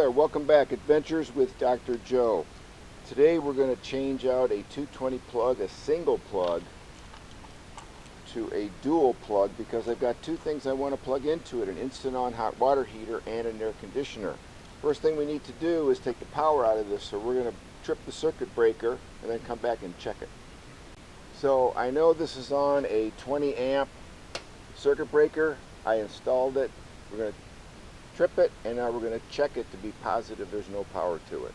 there, welcome back. Adventures with Dr. Joe. Today we're going to change out a 220 plug, a single plug, to a dual plug because I've got two things I want to plug into it, an instant-on hot water heater and an air conditioner. First thing we need to do is take the power out of this, so we're going to trip the circuit breaker and then come back and check it. So I know this is on a 20 amp circuit breaker. I installed it. We're going to trip it, and now we're going to check it to be positive there's no power to it.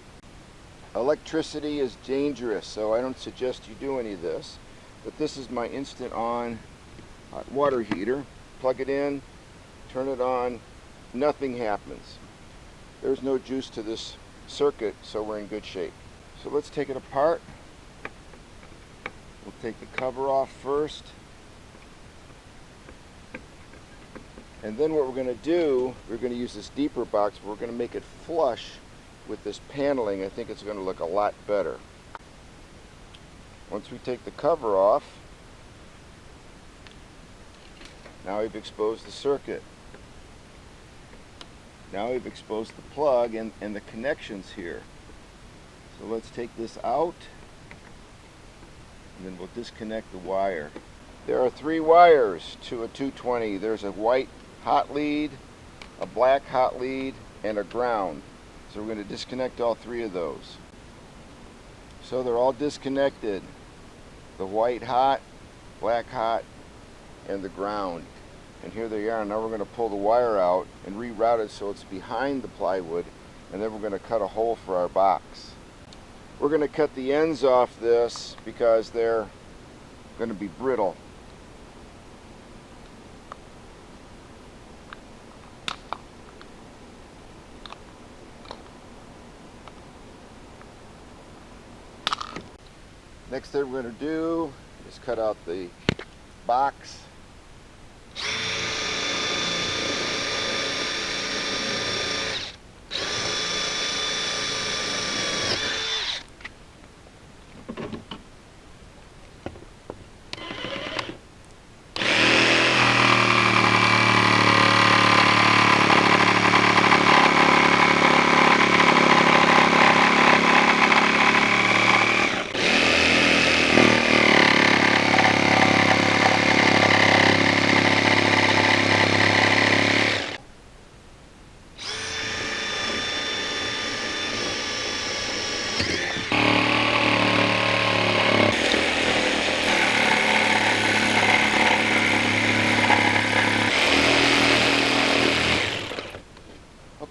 Electricity is dangerous, so I don't suggest you do any of this. But this is my instant-on hot water heater. Plug it in, turn it on, nothing happens. There's no juice to this circuit, so we're in good shape. So let's take it apart. We'll take the cover off first. And then what we're going to do, we're going to use this deeper box. We're going to make it flush with this paneling. I think it's going to look a lot better. Once we take the cover off, now we've exposed the circuit. Now we've exposed the plug and the connections here. So let's take this out, and then we'll disconnect the wire. There are 3 wires to a 220. There's a white hot lead, a black hot lead, and a ground. So we're going to disconnect all 3 of those. So they're all disconnected. The white hot, black hot, and the ground. And here they are. Now we're going to pull the wire out and reroute it so it's behind the plywood, and then we're going to cut a hole for our box. We're going to cut the ends off this because they're going to be brittle. Next thing we're going to do is cut out the box.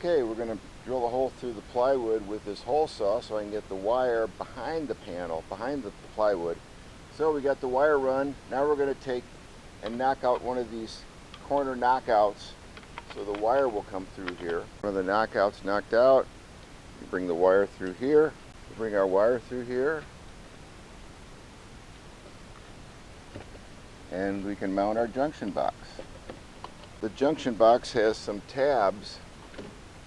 Okay, we're going to drill a hole through the plywood with this hole saw so I can get the wire behind the panel, behind the plywood. So we got the wire run. Now we're going to take and knock out one of these corner knockouts so the wire will come through here. One of the knockouts knocked out. We bring the wire through here. We bring our wire through here. And we can mount our junction box. The junction box has some tabs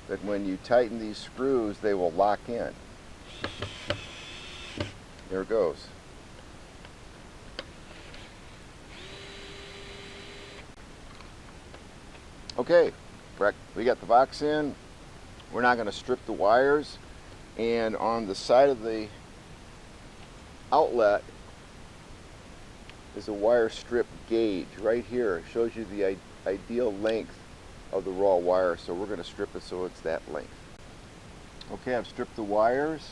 that when you tighten these screws, they will lock in. There it goes. Okay, we got the box in. We're now going to strip the wires, and on the side of the outlet is a wire strip gauge right here. It shows you the ideal length of the raw wire, so we're going to strip it so it's that length. Okay, I've stripped the wires.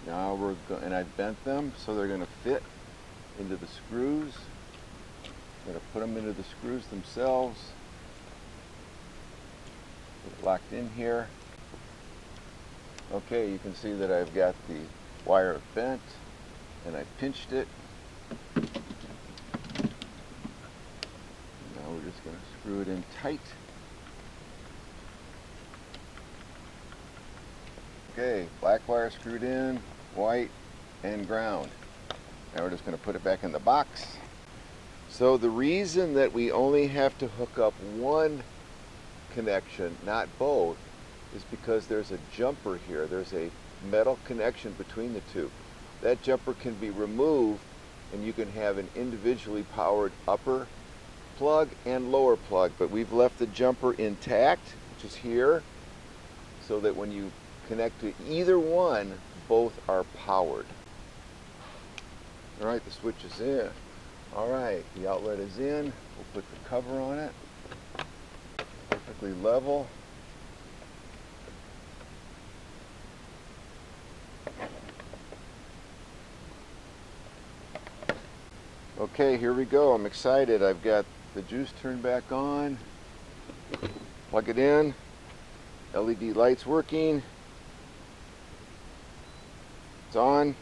Now and I've bent them so they're going to fit into the screws. I'm going to put them into the screws themselves. Get it locked in here. Okay, you can see that I've got the wire bent and I pinched it. Now we're just going to screw it in tight. Okay, black wire screwed in, white, and ground. Now we're just going to put it back in the box. So the reason that we only have to hook up one connection, not both, is because there's a jumper here. There's a metal connection between the two. That jumper can be removed, and you can have an individually powered upper plug and lower plug, but we've left the jumper intact, which is here. so that when you connect to either one, both are powered. All right, the switch is in. All right, the outlet is in. We'll put the cover on it. Perfectly level. Okay, here we go. I'm excited. I've got the juice turned back on. Plug it in. LED lights working. It's on.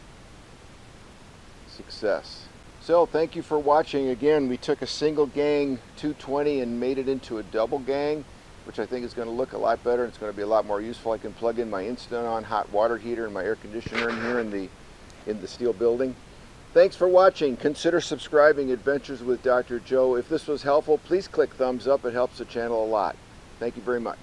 Success. So thank you for watching. Again, we took a single gang 220 and made it into a double gang, which I think is going to look a lot better. It's going to be a lot more useful. I can plug in my instant on hot water heater and my air conditioner in here in the steel building. Thanks for watching. Consider subscribing Adventures with Dr. Joe. If this was helpful, please click thumbs up. It helps the channel a lot. Thank you very much.